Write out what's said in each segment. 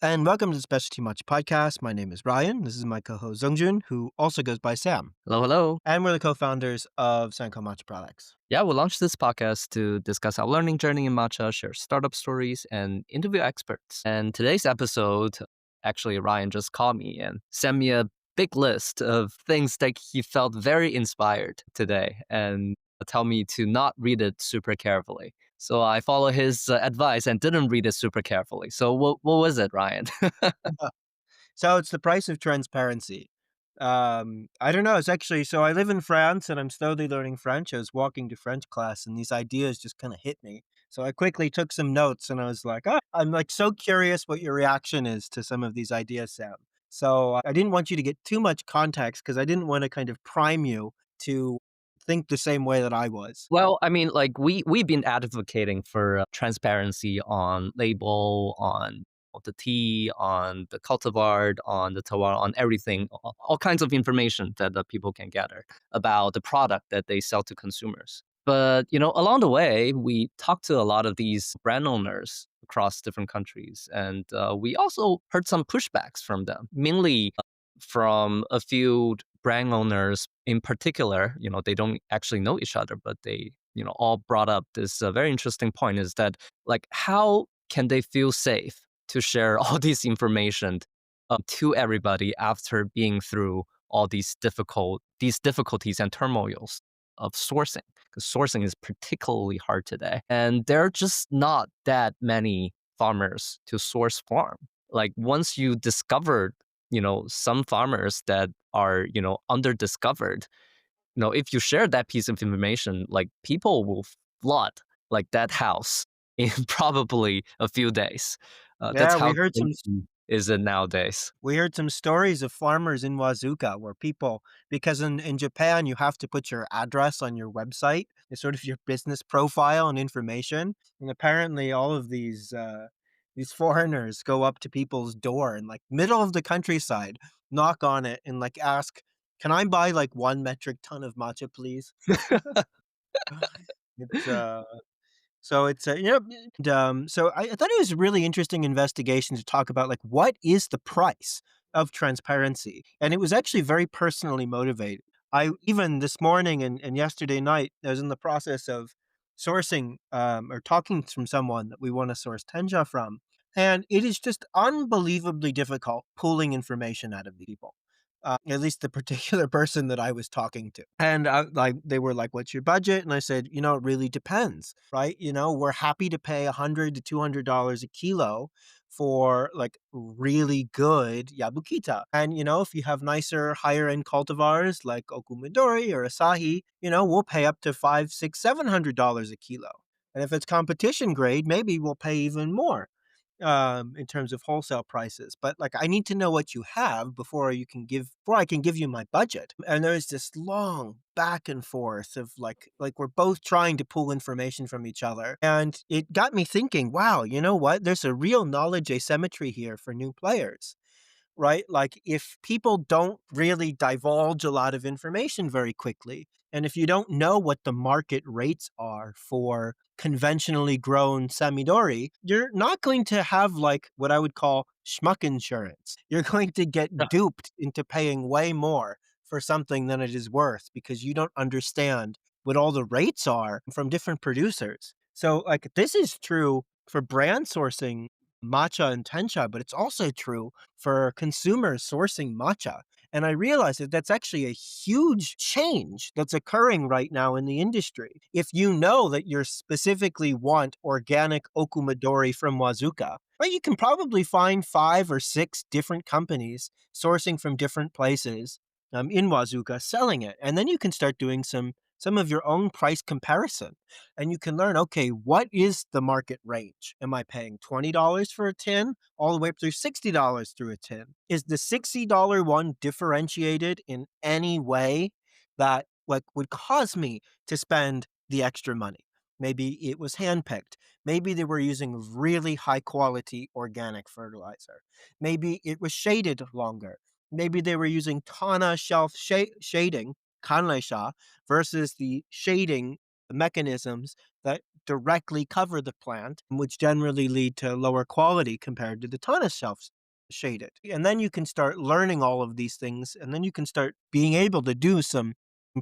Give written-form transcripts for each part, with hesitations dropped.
And welcome to the Specialty Matcha Podcast. My name is Ryan. This is my co-host Zongjun, who also goes by Sam. Hello, hello. And we're the co-founders of Matcha Products. Yeah, we launched this podcast to discuss our learning journey in matcha, share startup stories, and interview experts. And today's episode, actually, Ryan just called me and sent me a big list of things that he felt very inspired today and tell me to not read it super carefully. So I follow his advice and didn't read it super carefully. So what was it, Ryan? So it's the price of transparency. I don't know. It's actually, so I live in France and I'm slowly learning French. I was walking to French class and these ideas just kind of hit me. So I quickly took some notes and I was like, oh, I'm like so curious what your reaction is to some of these ideas, Sam. So I didn't want you to get too much context because I didn't want to kind of prime you to think the same way that I was. Well, I mean, like we've been advocating for transparency on label, on the tea, on the cultivar, on the terroir, on everything, all kinds of information that the people can gather about the product that they sell to consumers. But along the way, we talked to a lot of these brand owners across different countries, and we also heard some pushbacks from them, mainly from a few brand owners in particular. They don't actually know each other, but they all brought up this very interesting point, is that like, how can they feel safe to share all this information to everybody after being through all these difficulties and turmoils of sourcing? Because sourcing is particularly hard today, and there are just not that many farmers to source farm. Like, once you discovered some farmers that are under discovered, if you share that piece of information, like, people will flood like that house in probably a few days. That's Yeah, how crazy is it nowadays. we heard some stories of farmers in Wazuka where people, because in Japan, you have to put your address on your website. It's sort of your business profile and information. And apparently all of these foreigners go up to people's door in like middle of the countryside, knock on it and like ask, can I buy like 1 metric ton of matcha, please? It's so it's and, so I thought it was a really interesting investigation to talk about like what is the price of transparency, and it was actually very personally motivated. I even this morning and yesterday night I was in the process of sourcing or talking from someone that we want to source tenja from, and it is just unbelievably difficult pulling information out of the people. At least the particular person that I was talking to. And like they were like, "What's your budget?" And I said, "It really depends, right? We're happy to pay $100 to $200 a kilo for like really good yabukita. And if you have nicer, higher end cultivars like Okumidori or Asahi, we'll pay up to five, six, $700 a kilo. And if it's competition grade, maybe we'll pay even more." In terms of wholesale prices. But like, I need to know what you have before I can give you my budget. And there's this long back and forth of like we're both trying to pull information from each other. And it got me thinking, wow, you know what? There's a real knowledge asymmetry here for new players, right? Like, if people don't really divulge a lot of information very quickly, and if you don't know what the market rates are for conventionally grown Samidori, you're not going to have like what I would call schmuck insurance. You're going to get duped into paying way more for something than it is worth because you don't understand what all the rates are from different producers. So, like, this is true for brand sourcing matcha and tencha, but it's also true for consumers sourcing matcha. And I realized that that's actually a huge change that's occurring right now in the industry. If you know that you specifically want organic okumadori from Wazuka, right, you can probably find 5 or 6 different companies sourcing from different places in Wazuka selling it. And then you can start doing some of your own price comparison, and you can learn, okay, what is the market range? Am I paying $20 for a tin all the way up through $60 through a tin? Is the $60 one differentiated in any way that like would cause me to spend the extra money? Maybe it was handpicked. Maybe they were using really high quality organic fertilizer. Maybe it was shaded longer. Maybe they were using Tana shelf shading, kanleisha, versus the shading mechanisms that directly cover the plant, which generally lead to lower quality compared to the ton of shelf shaded. And then you can start learning all of these things, and then you can start being able to do some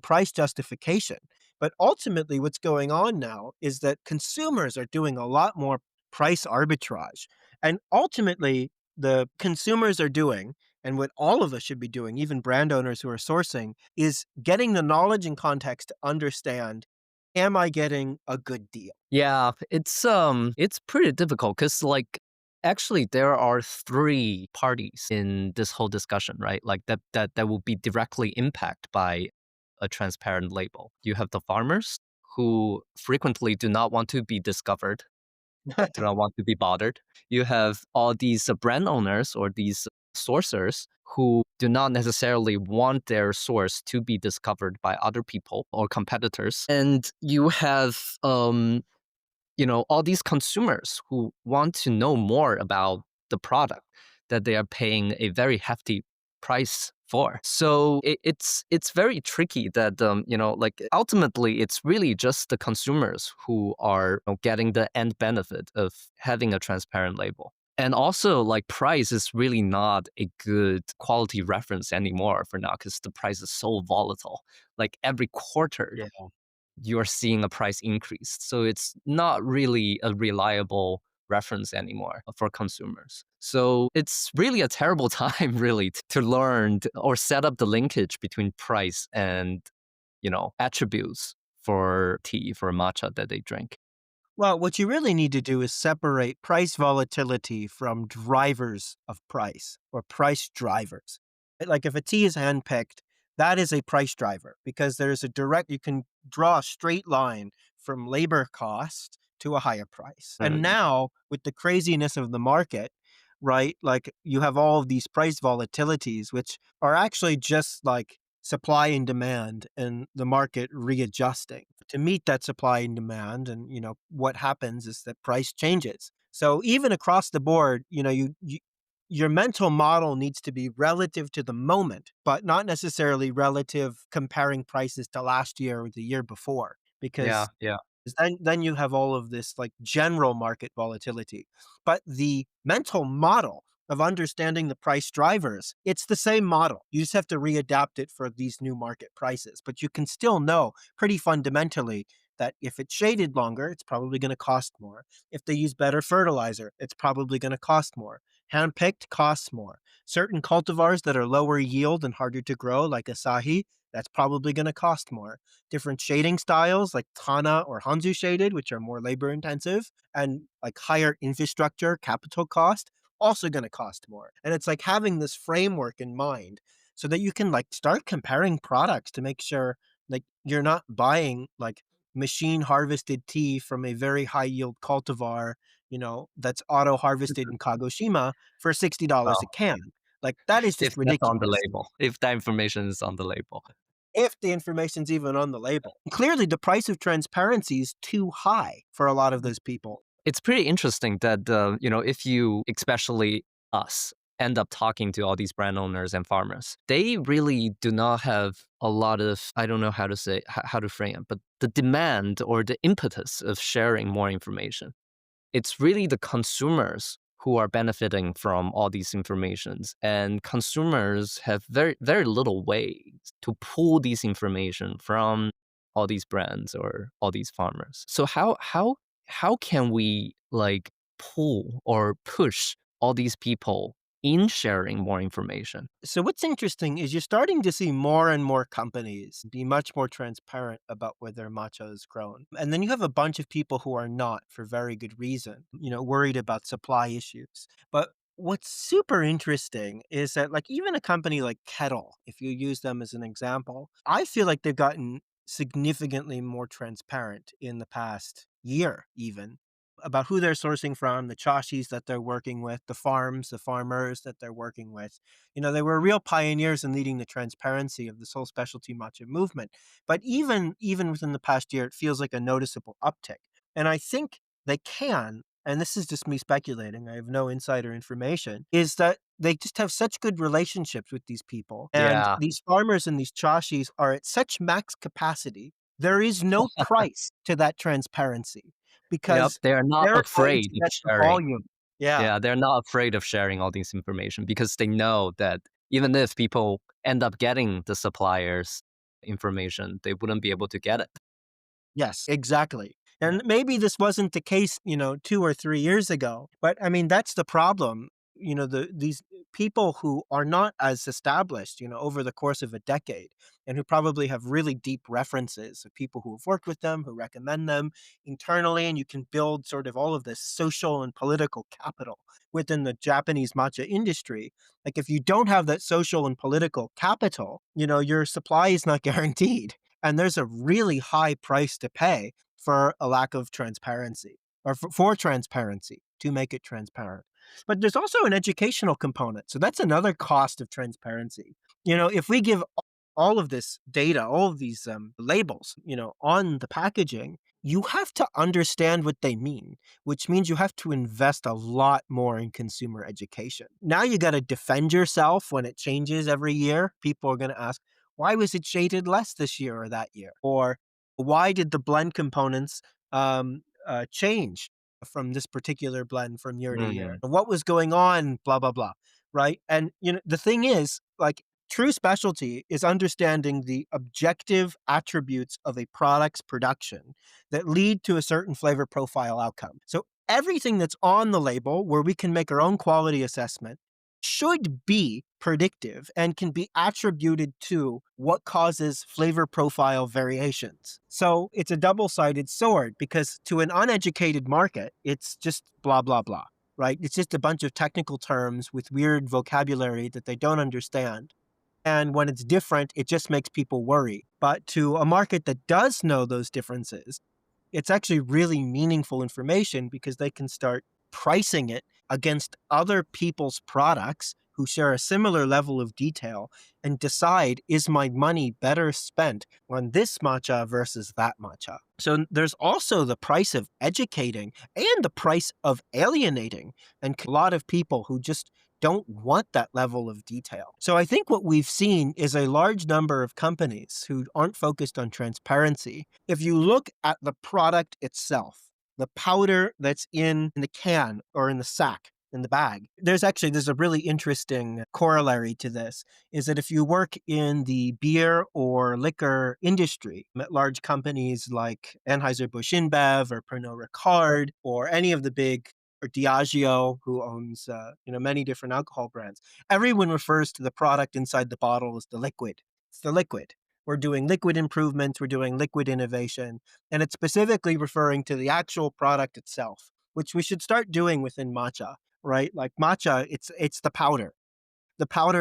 price justification. But ultimately, what's going on now is that consumers are doing a lot more price arbitrage. And ultimately, the consumers are doing, and what all of us should be doing, even brand owners who are sourcing, is getting the knowledge and context to understand, am I getting a good deal? Yeah, it's pretty difficult because actually there are three parties in this whole discussion, right? Like that will be directly impacted by a transparent label. You have the farmers who frequently do not want to be discovered, do not want to be bothered. You have all these brand owners or these sourcers who do not necessarily want their source to be discovered by other people or competitors. And you have all these consumers who want to know more about the product that they are paying a very hefty price for. So it's very tricky that like ultimately it's really just the consumers who are getting the end benefit of having a transparent label. And also, like, price is really not a good quality reference anymore for now because the price is so volatile. Like every quarter, Yeah. you're seeing a price increase. So it's not really a reliable reference anymore for consumers. So it's really a terrible time, really, to learn or set up the linkage between price and, attributes for tea, for matcha that they drink. Well, what you really need to do is separate price volatility from drivers of price or price drivers. Like if a tea is handpicked, that is a price driver because there's a direct, you can draw a straight line from labor cost to a higher price. And Mm. now with the craziness of the market, right? Like you have all of these price volatilities, which are actually just like supply and demand and the market readjusting to meet that supply and demand. And what happens is that price changes. So even across the board, your mental model needs to be relative to the moment, but not necessarily relative comparing prices to last year or the year before, Yeah, because yeah. then you have all of this like general market volatility. But the mental model of understanding the price drivers, it's the same model. You just have to readapt it for these new market prices. But you can still know pretty fundamentally that if it's shaded longer, it's probably going to cost more. If they use better fertilizer, it's probably going to cost more. Handpicked costs more. Certain cultivars that are lower yield and harder to grow, like Asahi, that's probably going to cost more. Different shading styles like Tana or Hanzu shaded, which are more labor intensive and like higher infrastructure capital cost, also going to cost more. And it's like having this framework in mind so that you can like start comparing products to make sure like you're not buying like machine harvested tea from a very high yield cultivar, that's auto harvested in Kagoshima for $60 a Well, can. Like that is if just that's on the ridiculous label, if that information is on the label. if the information's even on the label. Clearly, the price of transparency is too high for a lot of those people. It's pretty interesting that, if you, especially us, end up talking to all these brand owners and farmers, they really do not have a lot of, I don't know how to say, how to frame it, but the demand or the impetus of sharing more information. It's really the consumers who are benefiting from all these informations, and consumers have very very little ways to pull these information from all these brands or all these farmers. So how can we like pull or push all these people in sharing more information? So, what's interesting is you're starting to see more and more companies be much more transparent about where their matcha is grown. And then you have a bunch of people who are not for very good reason, worried about supply issues. But what's super interesting is that, like, even a company like Kettle, if you use them as an example, I feel like they've gotten significantly more transparent in the past year, even about who they're sourcing from, the chashis that they're working with, the farms, the farmers that they're working with. They were real pioneers in leading the transparency of this whole specialty matcha movement. But even within the past year, it feels like a noticeable uptick. And I think they can, and this is just me speculating, I have no insider information, is that they just have such good relationships with these people. And Yeah, these farmers and these chashis are at such max capacity. There is no price to that transparency. Yep, because they are not they're going afraid to of get the sharing. volume. Yeah. Yeah, they're not afraid of sharing all this information because they know that even if people end up getting the suppliers' information, they wouldn't be able to get it. Yes, exactly. Yeah. And maybe this wasn't the case, 2 or 3 years ago, but I mean, that's the problem. These people who are not as established, over the course of a decade and who probably have really deep references of people who have worked with them, who recommend them internally, and you can build sort of all of this social and political capital within the Japanese matcha industry. Like if you don't have that social and political capital, your supply is not guaranteed. And there's a really high price to pay for a lack of transparency or for transparency to make it transparent. But there's also an educational component. So that's another cost of transparency. If we give all of this data, all of these labels, on the packaging, you have to understand what they mean, which means you have to invest a lot more in consumer education. Now you got to defend yourself when it changes every year. People are going to ask, why was it shaded less this year or that year? Or why did the blend components change from this particular blend from year to year? Mm. What was going on? Blah, blah, blah. Right. And, the thing is, like, true specialty is understanding the objective attributes of a product's production that lead to a certain flavor profile outcome. So everything that's on the label where we can make our own quality assessment should be predictive and can be attributed to what causes flavor profile variations. So it's a double-sided sword because to an uneducated market, it's just blah, blah, blah, right? It's just a bunch of technical terms with weird vocabulary that they don't understand. And when it's different, it just makes people worry. But to a market that does know those differences, it's actually really meaningful information because they can start pricing it against other people's products who share a similar level of detail and decide, is my money better spent on this matcha versus that matcha? So there's also the price of educating and the price of alienating, and a lot of people who just don't want that level of detail. So I think what we've seen is a large number of companies who aren't focused on transparency. If you look at the product itself, the powder that's in the can or in the sack, in the bag, there's a really interesting corollary to this, is that if you work in the beer or liquor industry at large companies like Anheuser-Busch InBev or Pernod Ricard or any of the big, or Diageo, who owns many different alcohol brands. Everyone refers to the product inside the bottle as the liquid. It's the liquid. We're doing liquid improvements. We're doing liquid innovation, and it's specifically referring to the actual product itself, which we should start doing within matcha. Right? Like matcha, it's the powder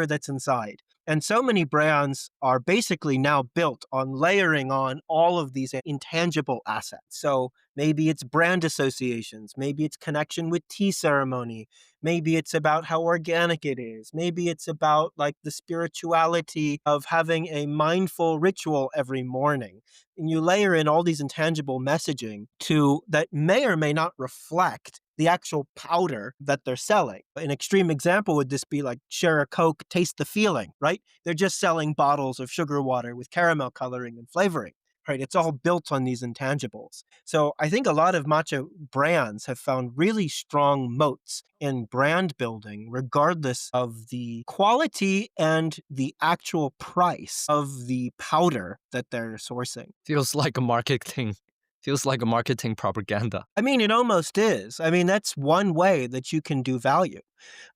that's inside. And so many brands are basically now built on layering on all of these intangible assets. So maybe it's brand associations, maybe it's connection with tea ceremony, maybe it's about how organic it is, maybe it's about like the spirituality of having a mindful ritual every morning. And you layer in all these intangible messaging to that may or may not reflect the actual powder that they're selling. An extreme example would just be like share a Coke, taste the feeling, right? They're just selling bottles of sugar water with caramel coloring and flavoring, right? It's all built on these intangibles. So I think a lot of matcha brands have found really strong moats in brand building, regardless of the quality and the actual price of the powder that they're sourcing. Feels like a marketing. Feels like a marketing propaganda. I mean, it almost is. I mean, that's one way that you can do value.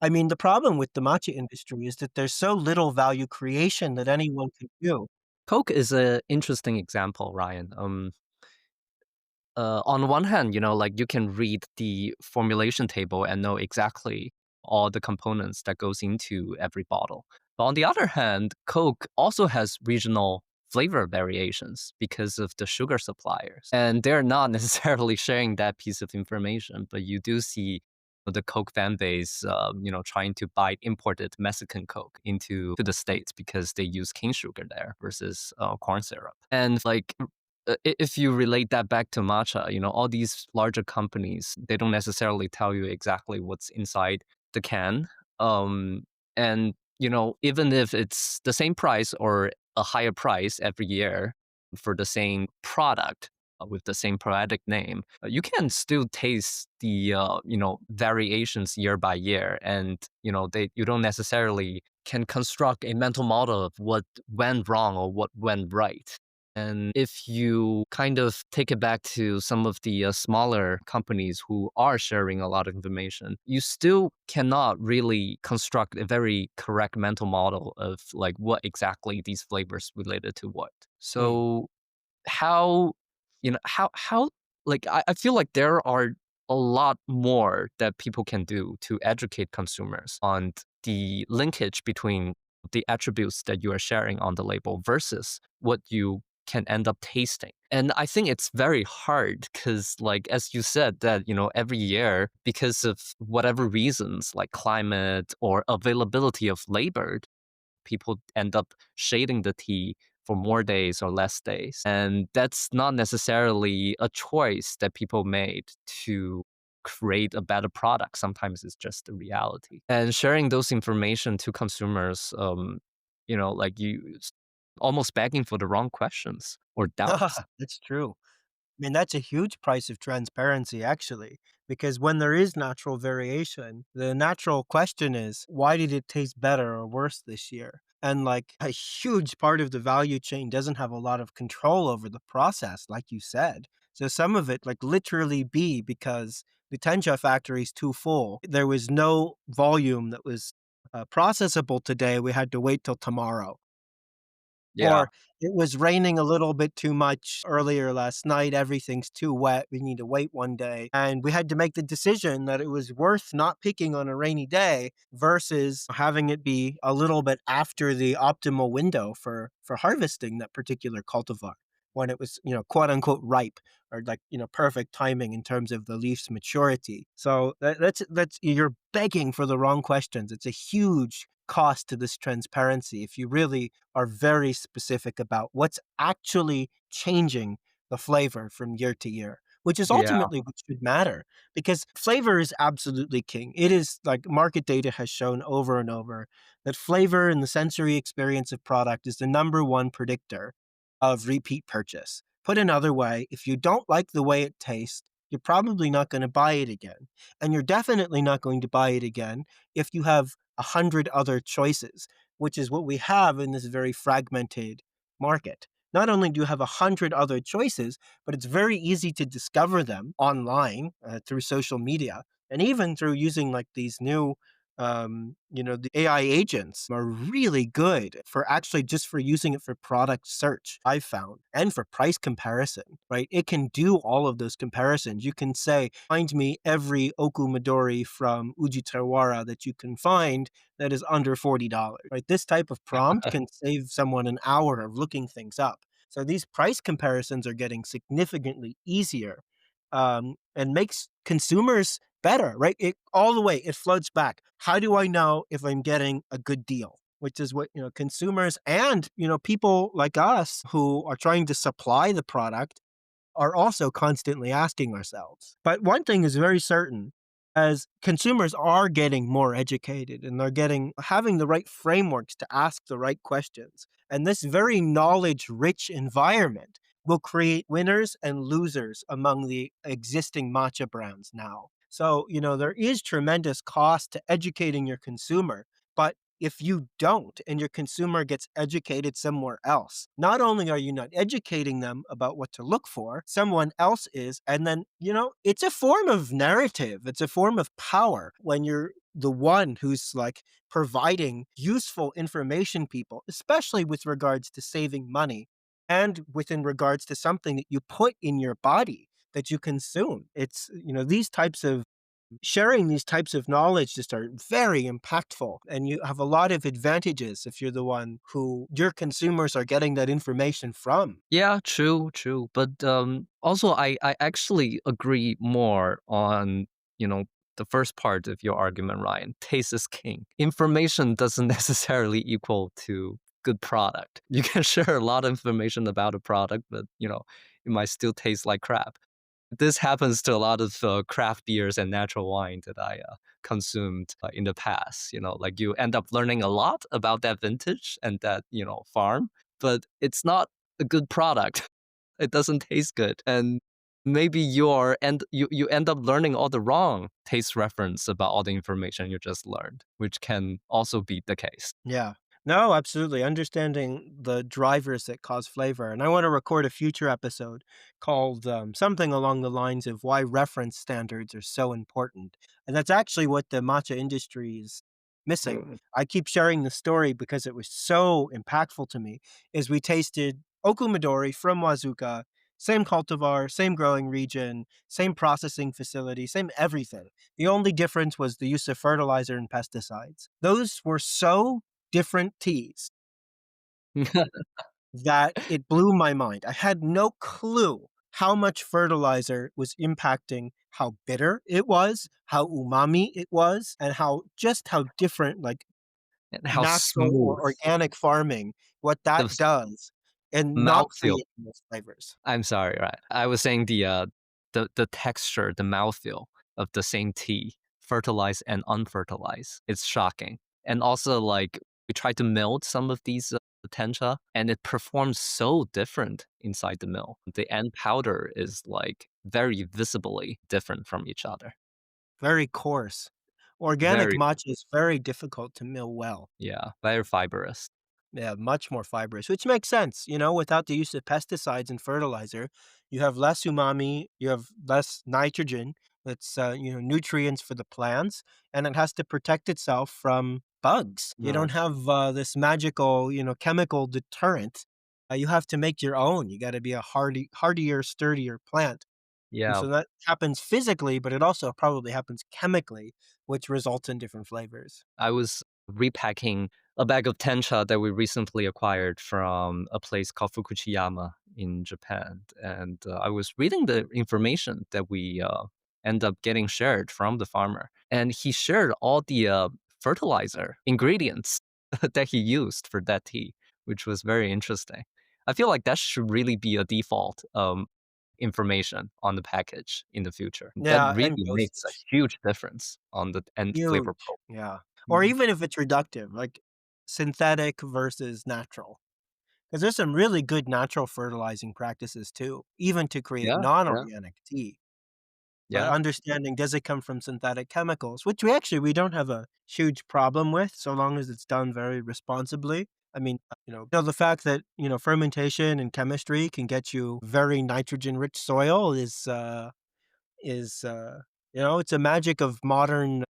I mean, the problem with the matcha industry is that there's so little value creation that anyone can do. Coke is an interesting example, Ryan. On one hand, like you can read the formulation table and know exactly all the components that goes into every bottle. But on the other hand, Coke also has regional flavor variations because of the sugar suppliers. And they're not necessarily sharing that piece of information, but you do see the Coke fan base, trying to buy imported Mexican Coke into to the States because they use cane sugar there versus corn syrup. And like if you relate that back to matcha, all these larger companies, they don't necessarily tell you exactly what's inside the can. And, even if it's the same price or a higher price every year for the same product, with the same poetic name, you can still taste the variations year by year, and they you don't necessarily can construct a mental model of what went wrong or what went right. And if you kind of take it back to some of the smaller companies who are sharing a lot of information, you still cannot really construct a very correct mental model of like what exactly these flavors related to what. Mm. So how how like I feel like there are a lot more that people can do to educate consumers on the linkage between the attributes that you are sharing on the label versus what you can end up tasting. And I think it's very hard because, like, as you said, that, every year, because of whatever reasons, like climate or availability of labor, people end up shading the tea for more days or less days. And that's not necessarily a choice that people made to create a better product. Sometimes it's just the reality. And sharing those information to consumers, like almost begging for the wrong questions or doubts. That's true. I mean, that's a huge price of transparency, actually, because when there is natural variation, the natural question is, why did it taste better or worse this year? And like a huge part of the value chain doesn't have a lot of control over the process, like you said. So some of it, like literally be because the Tencha factory is too full. There was no volume that was processable today. We had to wait till tomorrow. Yeah. Or it was raining a little bit too much earlier last night, everything's too wet, we need to wait one day, and we had to make the decision that it was worth not picking on a rainy day versus having it be a little bit after the optimal window for harvesting that particular cultivar when it was, quote unquote ripe or like, perfect timing in terms of the leaf's maturity. So that's you're begging for the wrong questions. It's a huge cost to this transparency if you really are very specific about what's actually changing the flavor from year to year, which is Yeah. ultimately what should matter because flavor is absolutely king. It is like market data has shown over and over that flavor and the sensory experience of product is the number one predictor of repeat purchase. Put another way, if you don't like the way it tastes, you're probably not going to buy it again. And you're definitely not going to buy it again if you have 100 other choices, which is what we have in this very fragmented market. Not only do you have 100 other choices, but it's very easy to discover them online through social media and even through using like these new the AI agents are really good for actually just for using it for product search, I've found, and for price comparison, right? It can do all of those comparisons. You can say, find me every Okumidori from Ujitawara that you can find that is under $40, right? This type of prompt can save someone an hour of looking things up. So these price comparisons are getting significantly easier and makes consumers better, right? It all the way, it floats back. How do I know if I'm getting a good deal? Which is what, consumers and, people like us who are trying to supply the product are also constantly asking ourselves. But one thing is very certain as consumers are getting more educated and they're getting having the right frameworks to ask the right questions. And this very knowledge rich environment will create winners and losers among the existing matcha brands now. So, there is tremendous cost to educating your consumer, but if you don't and your consumer gets educated somewhere else, not only are you not educating them about what to look for, someone else is. And then, it's a form of narrative, it's a form of power when you're the one who's like providing useful information people, especially with regards to saving money and within regards to something that you put in your body that you consume. It's, these types of sharing these types of knowledge just are very impactful and you have a lot of advantages if you're the one who your consumers are getting that information from. Yeah, true, true. But also, I actually agree more on, the first part of your argument, Ryan. Taste is king. Information doesn't necessarily equal to good product. You can share a lot of information about a product, but, it might still taste like crap. This happens to a lot of craft beers and natural wine that I consumed in the past. Like you end up learning a lot about that vintage and that, farm, but it's not a good product. it doesn't taste good. And maybe you end up learning all the wrong taste reference about all the information you just learned, which can also be the case. Yeah. No, absolutely. Understanding the drivers that cause flavor. And I want to record a future episode called something along the lines of why reference standards are so important. And that's actually what the matcha industry is missing. Mm. I keep sharing the story because it was so impactful to me. Is we tasted Okumadori from Wazuka, same cultivar, same growing region, same processing facility, same everything. The only difference was the use of fertilizer and pesticides. Those were so different teas that it blew my mind. I had no clue how much fertilizer was impacting how bitter it was, how umami it was, and how different like And how natural or smooth organic farming, what the that does and not mouthfeel. creating those flavors. I'm sorry, right? I was saying the texture, the mouthfeel of the same tea, fertilized and unfertilized. It's shocking. And also, like, we try to melt some of these tencha, and it performs so different inside the mill. The end powder is like very visibly different from each other. Very coarse. Organic Very, matcha is very difficult to mill well. yeah, very fibrous. Yeah, much more fibrous, which makes sense. Without the use of pesticides and fertilizer, you have less umami, you have less nitrogen. That's nutrients for the plants, and it has to protect itself from bugs. You don't Mm. have this magical, chemical deterrent. You have to make your own. You got to be a hardier, sturdier plant, and Yeah, so that happens physically, but it also probably happens chemically, which results in different flavors. I was repacking a bag of tencha that we recently acquired from a place called Fukuchiyama in Japan. And I was reading the information that we end up getting shared from the farmer. And he shared all the fertilizer ingredients that he used for that tea, which was very interesting. I feel like that should really be a default information on the package in the future. That Yeah, really and makes a dosage. huge difference on the end flavor Huge, profile. yeah. Or Mhm. even if it's reductive, like synthetic versus natural. Because there's some really good natural fertilizing practices too, even to create Yeah, yeah, non-organic tea. But yeah. understanding, does it come from synthetic chemicals, which we don't have a huge problem with so long as it's done very responsibly. I mean, the fact that, fermentation and chemistry can get you very nitrogen-rich soil is it's a magic of modern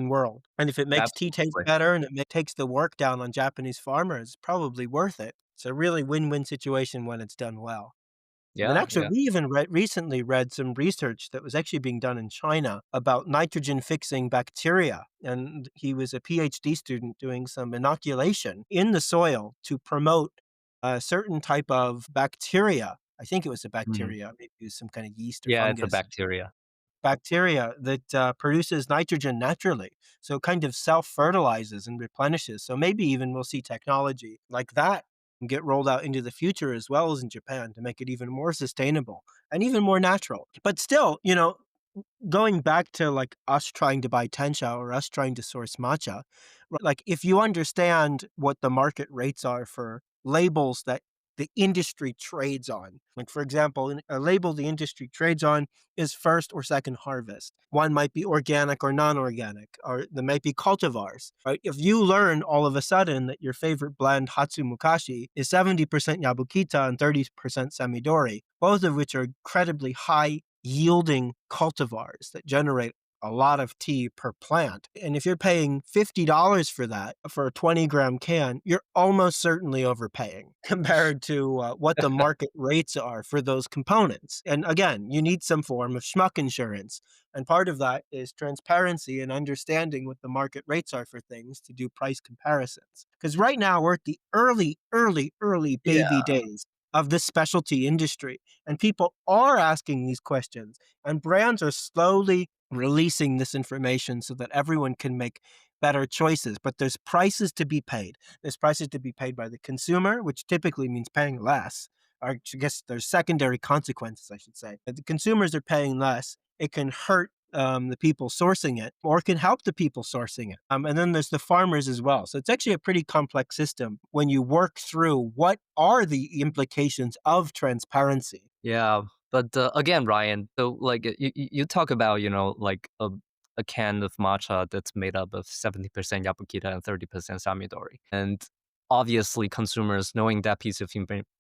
world. And if it makes tea taste Absolutely. better and takes the work down on Japanese farmers, it's probably worth it. It's a really win-win situation when it's done well. And Yeah, actually, yeah. we even recently read some research that was actually being done in China about nitrogen fixing bacteria. And he was a PhD student doing some inoculation in the soil to promote a certain type of bacteria. I think it was a Mhm. bacteria, maybe it was some kind of yeast or Yeah, it's a fungus bacteria. bacteria that produces nitrogen naturally. So it kind of self fertilizes and replenishes. So maybe even we'll see technology like that get rolled out into the future as well as in Japan to make it even more sustainable and even more natural. But still, going back to like us trying to buy tencha or us trying to source matcha, like if you understand what the market rates are for labels that the industry trades on, like for example, a label the industry trades on is first or second harvest. One might be organic or non-organic, or there might be cultivars. Right? If you learn all of a sudden that your favorite blend Hatsumukashi is 70% Yabukita and 30% Samidori, both of which are incredibly high yielding cultivars that generate a lot of tea per plant. And if you're paying $50 for that, for a 20-gram can, you're almost certainly overpaying compared to what the market rates are for those components. And again, you need some form of schmuck insurance. And part of that is transparency and understanding what the market rates are for things to do price comparisons. Because right now we're at the early, early, early baby Yeah. days of this specialty industry. And people are asking these questions, and brands are slowly releasing this information so that everyone can make better choices. But there's prices to be paid. There's prices to be paid by the consumer, which typically means paying less. Or I guess there's secondary consequences, I should say. If the consumers are paying less, it can hurt the people sourcing it or can help the people sourcing it. And then there's the farmers as well. So it's actually a pretty complex system when you work through what are the implications of transparency. Yeah, but again, Ryan, so like you talk about, like a can of matcha that's made up of 70% Yabukita and 30% Samidori. And obviously consumers knowing that piece of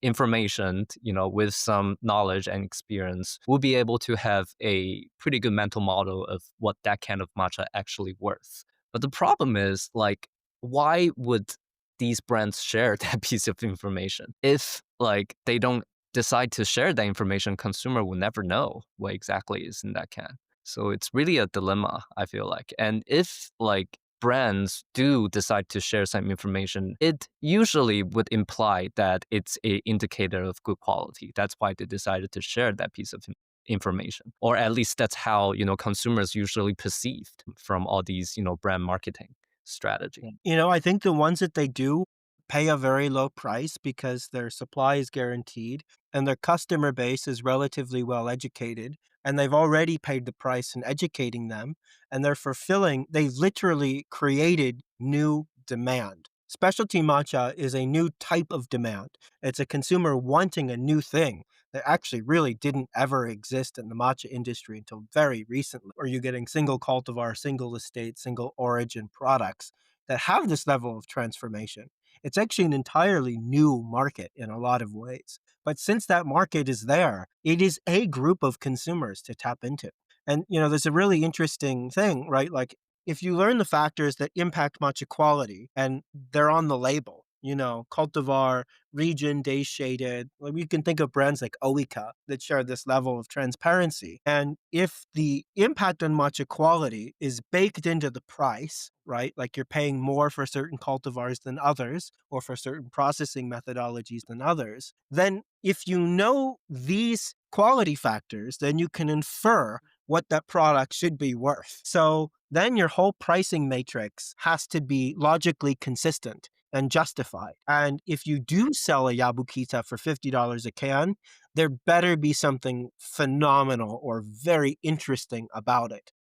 information, with some knowledge and experience will be able to have a pretty good mental model of what that can of matcha actually worth. But the problem is like, why would these brands share that piece of information if like they don't decide to share that information, consumer will never know what exactly is in that can. So it's really a dilemma, I feel like. And if like brands do decide to share some information, it usually would imply that it's a indicator of good quality. That's why they decided to share that piece of information. Or at least that's how, consumers usually perceived from all these, brand marketing strategy. I think the ones that they do pay a very low price because their supply is guaranteed and their customer base is relatively well educated and they've already paid the price in educating them and they've literally created new demand. Specialty matcha is a new type of demand. It's a consumer wanting a new thing that actually really didn't ever exist in the matcha industry until very recently, where you're getting single cultivar, single estate, single origin products that have this level of transformation. It's actually an entirely new market in a lot of ways. But since that market is there, it is a group of consumers to tap into. And, there's a really interesting thing, right? Like, if you learn the factors that impact matcha quality and they're on the label, cultivar, region, day shaded, well, you can think of brands like Oika that share this level of transparency. And if the impact on matcha quality is baked into the price, right? Like you're paying more for certain cultivars than others, or for certain processing methodologies than others, then if you know these quality factors, then you can infer what that product should be worth. So then your whole pricing matrix has to be logically consistent and justified. And if you do sell a Yabukita for $50 a can, there better be something phenomenal or very interesting about it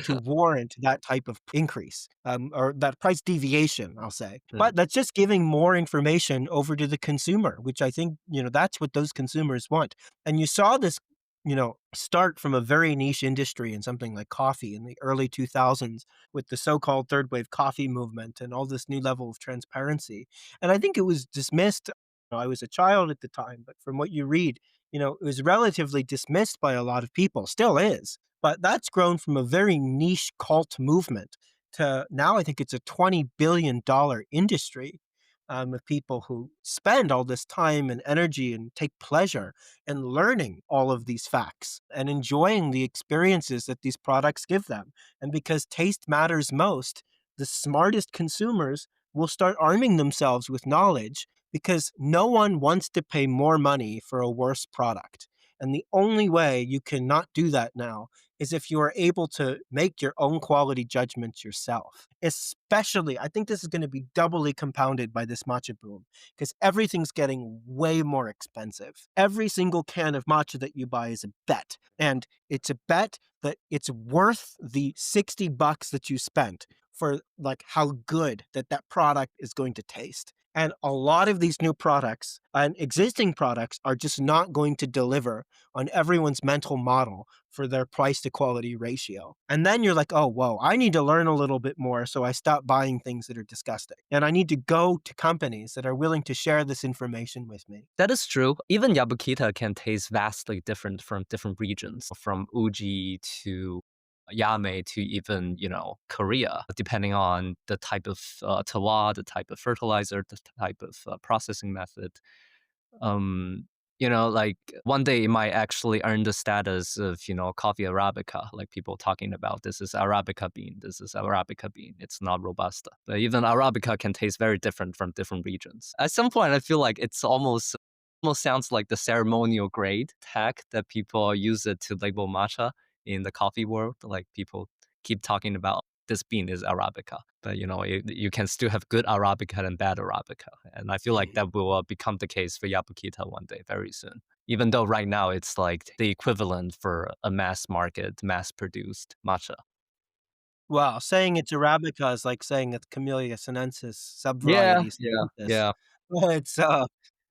to warrant that type of increase, or that price deviation, I'll say. But that's just giving more information over to the consumer, which I think, that's what those consumers want. And you saw this, start from a very niche industry in something like coffee in the early 2000s with the so-called third wave coffee movement and all this new level of transparency. And I think it was dismissed. I was a child at the time, but from what you read, it was relatively dismissed by a lot of people, still is. But that's grown from a very niche cult movement to now I think it's a $20 billion industry, of people who spend all this time and energy and take pleasure in learning all of these facts and enjoying the experiences that these products give them. And because taste matters most, the smartest consumers will start arming themselves with knowledge because no one wants to pay more money for a worse product. And the only way you can not do that now is if you are able to make your own quality judgments yourself. Especially, I think this is going to be doubly compounded by this matcha boom because everything's getting way more expensive. Every single can of matcha that you buy is a bet. And it's a bet that it's worth the $60 that you spent for like how good that product is going to taste. And a lot of these new products and existing products are just not going to deliver on everyone's mental model for their price to quality ratio. And then you're like, oh, whoa, I need to learn a little bit more. So I stop buying things that are disgusting. And I need to go to companies that are willing to share this information with me. That is true. Even Yabukita can taste vastly different from different regions, from Uji to Yame to even, Korea, depending on the type of terroir, the type of fertilizer, the type of processing method. Um, like one day it might actually earn the status of, coffee Arabica, like people talking about this is Arabica bean, this is Arabica bean. It's not Robusta. But even Arabica can taste very different from different regions. At some point, I feel like it's almost sounds like the ceremonial grade tag that people use it to label matcha in the coffee world. Like people keep talking about this bean is Arabica, but you can still have good Arabica and bad Arabica. And I feel like that will become the case for Yabukita one day, very soon. even though right now it's like the equivalent for a mass market, mass produced matcha. Wow, saying it's Arabica is like saying it's Camellia sinensis, Yeah, subvariety yeah, sinensis. yeah. Well,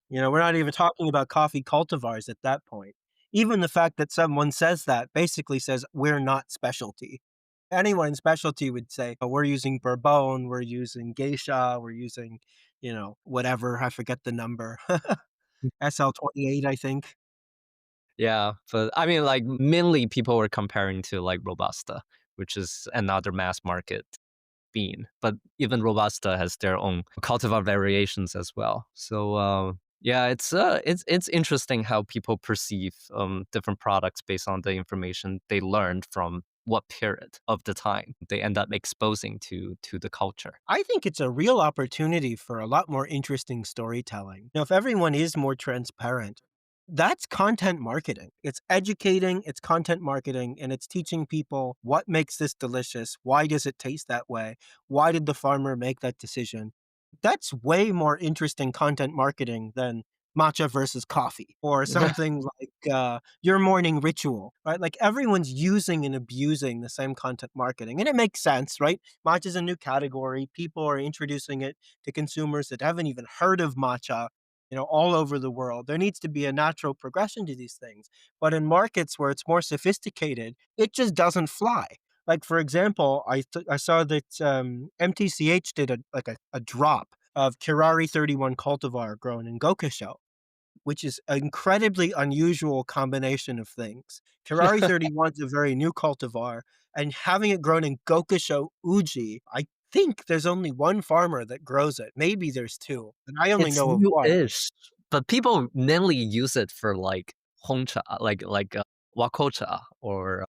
we're not even talking about coffee cultivars at that point. Even the fact that someone says that basically says we're not specialty. Anyone in specialty would say, "Oh, we're using Bourbon, we're using Geisha, we're using, whatever, I forget the number, SL28, I think." Yeah, but I mean, like mainly people were comparing to like Robusta, which is another mass market bean. But even Robusta has their own cultivar variations as well. So yeah, it's interesting how people perceive different products based on the information they learned from what period of the time they end up exposing to the culture. I think it's a real opportunity for a lot more interesting storytelling. If everyone is more transparent, that's content marketing. It's educating, it's content marketing, and it's teaching people what makes this delicious. Why does it taste that way? Why did the farmer make that decision? That's way more interesting content marketing than matcha versus coffee or something like your morning ritual, right? Like everyone's using and abusing the same content marketing. And it makes sense, right? Matcha is a new category. People are introducing it to consumers that haven't even heard of matcha, all over the world. There needs to be a natural progression to these things. But in markets where it's more sophisticated, it just doesn't fly. Like for example, I saw that MTCH did a drop of Kirari 31 cultivar grown in Gokisho, which is an incredibly unusual combination of things. Kirari 31 is a very new cultivar, and having it grown in Gokisho Uji, I think there's only one farmer that grows it. Maybe there's two, and I only It's know of one. new-ish, but people mainly use it for like honcha, like wakocha or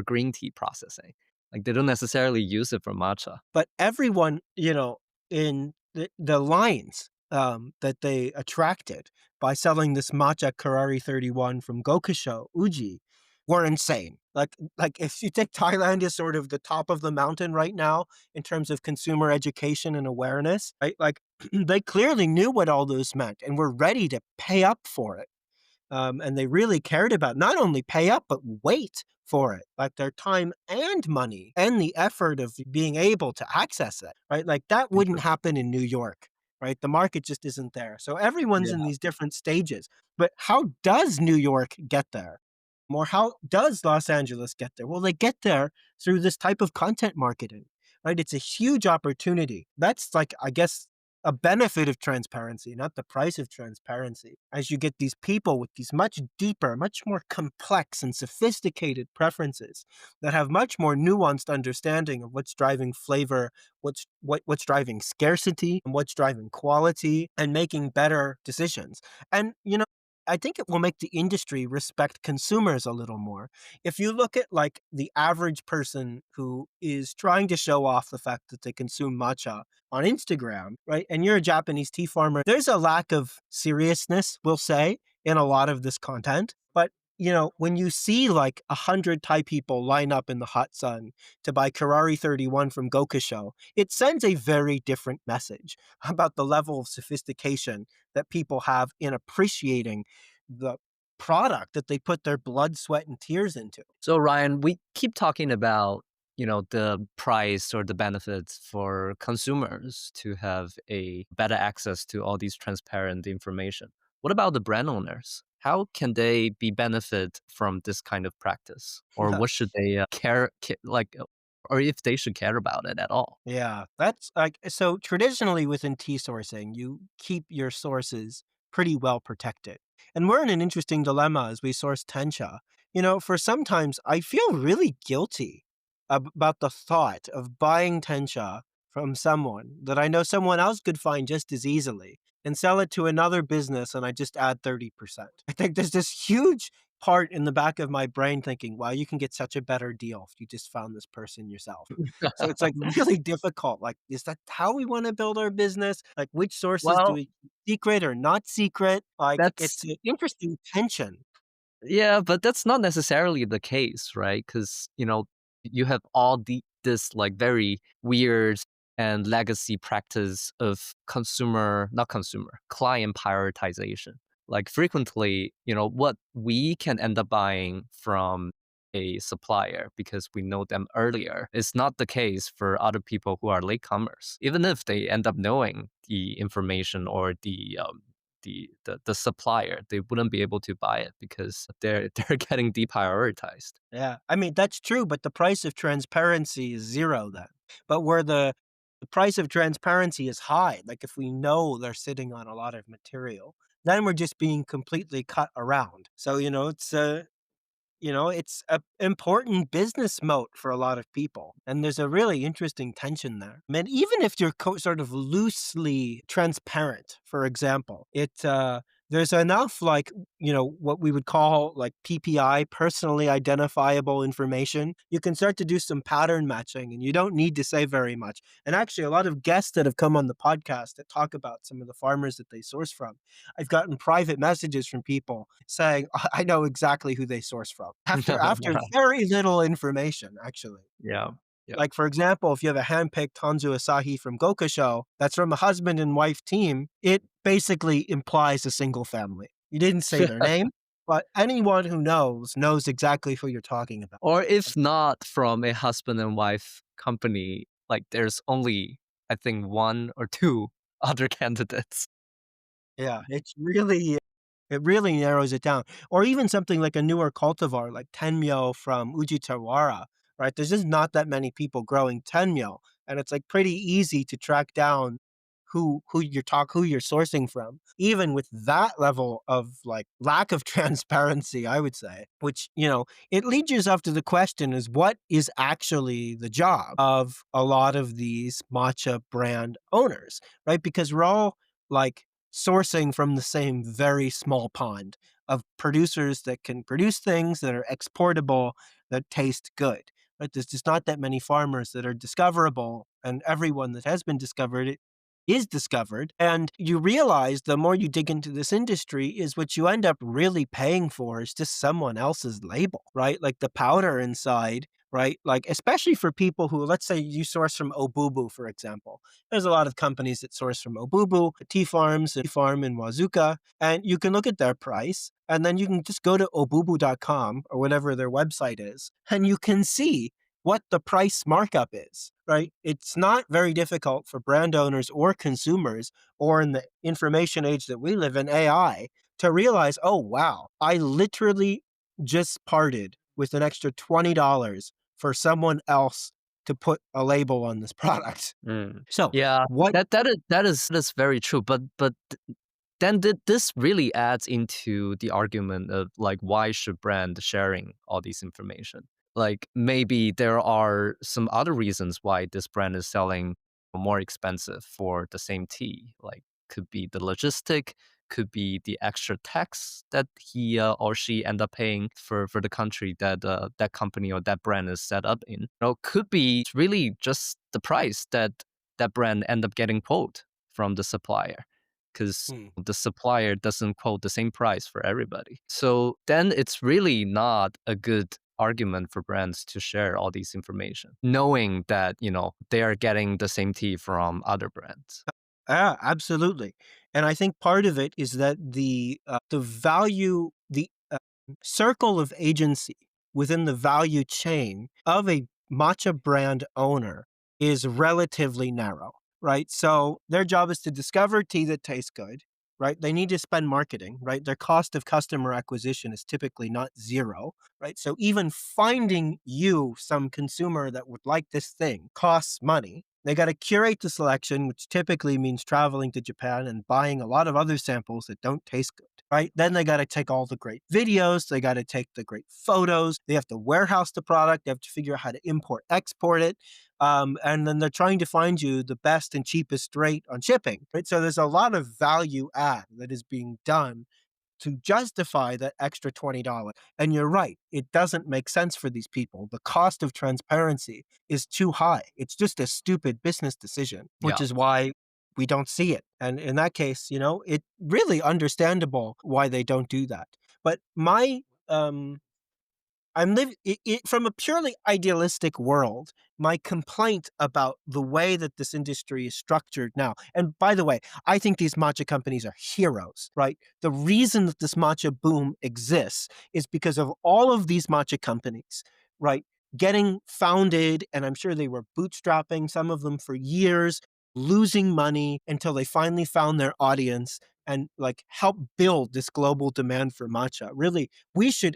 green tea processing. Like they don't necessarily use it for matcha. But everyone, in the lines that they attracted by selling this matcha Karari 31 from Gokisho Uji were insane. Like if you take Thailand as sort of the top of the mountain right now in terms of consumer education and awareness, right? Like they clearly knew what all those meant and were ready to pay up for it. And they really cared about not only pay up, but wait for it, like their time and money and the effort of being able to access it, right? Like that wouldn't Interesting. happen in New York, right? The market just isn't there. So everyone's in Yeah. these different stages. But how does New York get there? Or how does Los Angeles get there? Well, they get there through this type of content marketing, right? It's a huge opportunity. That's like, I guess, a benefit of transparency, not the price of transparency. As you get these people with these much deeper, much more complex and sophisticated preferences that have much more nuanced understanding of what's driving flavor, what's driving scarcity, and what's driving quality, and making better decisions. And I think it will make the industry respect consumers a little more. If you look at like the average person who is trying to show off the fact that they consume matcha on Instagram, right? And you're a Japanese tea farmer, there's a lack of seriousness, we'll say, in a lot of this content. But when you see like 100 Thai people line up in the hot sun to buy Karari 31 from Gokisho, it sends a very different message about the level of sophistication that people have in appreciating the product that they put their blood, sweat, and tears into. So Ryan, we keep talking about, the price or the benefits for consumers to have a better access to all these transparent information. What about the brand owners? How can they be benefit from this kind of practice? Or what should they or if they should care about it at all? Yeah, that's like so traditionally within tea sourcing, you keep your sources pretty well protected. And we're in an interesting dilemma as we source tencha. For sometimes I feel really guilty about the thought of buying tencha from someone that I know someone else could find just as easily and sell it to another business and I just add 30%. I think there's this huge part in the back of my brain thinking, wow, you can get such a better deal if you just found this person yourself. So it's like really difficult. Like, is that how we want to build our business? Like, which sources do Well, we secret or not secret? Like, it's that's an interesting tension. yeah, but that's not necessarily the case, right? Because you have all this like very weird and legacy practice of client prioritization. Like frequently, what we can end up buying from a supplier because we know them earlier is not the case for other people who are latecomers. Even if they end up knowing the information or the supplier, they wouldn't be able to buy it because they're getting deprioritized. Yeah. I mean, that's true, but the price of transparency is 0 then. But where the price of transparency is high, like if we know they're sitting on a lot of material, then we're just being completely cut around. So, it's a important business moat for a lot of people, and there's a really interesting tension there. I mean, even if you're sort of loosely transparent, for example, there's enough like, what we would call like PPI, personally identifiable information. You can start to do some pattern matching, and you don't need to say very much. And actually, a lot of guests that have come on the podcast that talk about some of the farmers that they source from, I've gotten private messages from people saying, I know exactly who they source from after very little information, actually. Yeah. Yeah. Like, for example, if you have a handpicked Hanzu Asahi from Gokasho that's from a husband and wife team, it basically implies a single family. You didn't say their name, but anyone who knows exactly who you're talking about. Or if not from a husband and wife company, like there's only, I think, one or two other candidates. Yeah, it really narrows it down. Or even something like a newer cultivar like Tenmyo from Ujitawara, right? There's just not that many people growing Tenmyo, and it's like pretty easy to track down who you're sourcing from. Even with that level of like lack of transparency, I would say, which, it leads yourself to the question is what is actually the job of a lot of these matcha brand owners, right? Because we're all like sourcing from the same very small pond of producers that can produce things that are exportable, that taste good. Right? There's just not that many farmers that are discoverable, and everyone that has been discovered is discovered. And you realize the more you dig into this industry is what you end up really paying for is just someone else's label, right? Like the powder inside, right? Like, especially for people who, let's say you source from Obubu, for example. There's a lot of companies that source from Obubu, tea farms, a tea farm in Wazuka, and you can look at their price. And then you can just go to obubu.com or whatever their website is, and you can see what the price markup is, right? It's not very difficult for brand owners or consumers, or in the information age that we live in, AI, to realize, oh, wow, I literally just parted with an extra $20 for someone else to put a label on this product. Mm. So, Yeah, what? that is very true. But then this really adds into the argument of like why should brand sharing all these information? Like maybe there are some other reasons why this brand is selling more expensive for the same tea. Like could be the logistic, could be the extra tax that he or she end up paying for the country that that company or that brand is set up in. Could be really just the price that that brand end up getting quote from the supplier because Hmm. the supplier doesn't quote the same price for everybody. So then it's really not a good argument for brands to share all these information, knowing that, they are getting the same tea from other brands. Yeah, absolutely. And I think part of it is that the circle of agency within the value chain of a matcha brand owner is relatively narrow, right? So their job is to discover tea that tastes good, right? They need to spend marketing, right? Their cost of customer acquisition is typically not 0, right? So even finding you some consumer that would like this thing costs money. They got to curate the selection, which typically means traveling to Japan and buying a lot of other samples that don't taste good, right? Then they got to take all the great videos. They got to take the great photos. They have to warehouse the product. They have to figure out how to import, export it. And then they're trying to find you the best and cheapest rate on shipping, right? So there's a lot of value add that is being done to justify that extra $20. And you're right, it doesn't make sense for these people. The cost of transparency is too high. It's just a stupid business decision, which Yeah. is why we don't see it. And in that case, it really understandable why they don't do that. But my I'm living from a purely idealistic world. My complaint about the way that this industry is structured now, and by the way, I think these matcha companies are heroes, right? The reason that this matcha boom exists is because of all of these matcha companies, right? Getting founded, and I'm sure they were bootstrapping some of them for years, losing money until they finally found their audience and like help build this global demand for matcha. Really,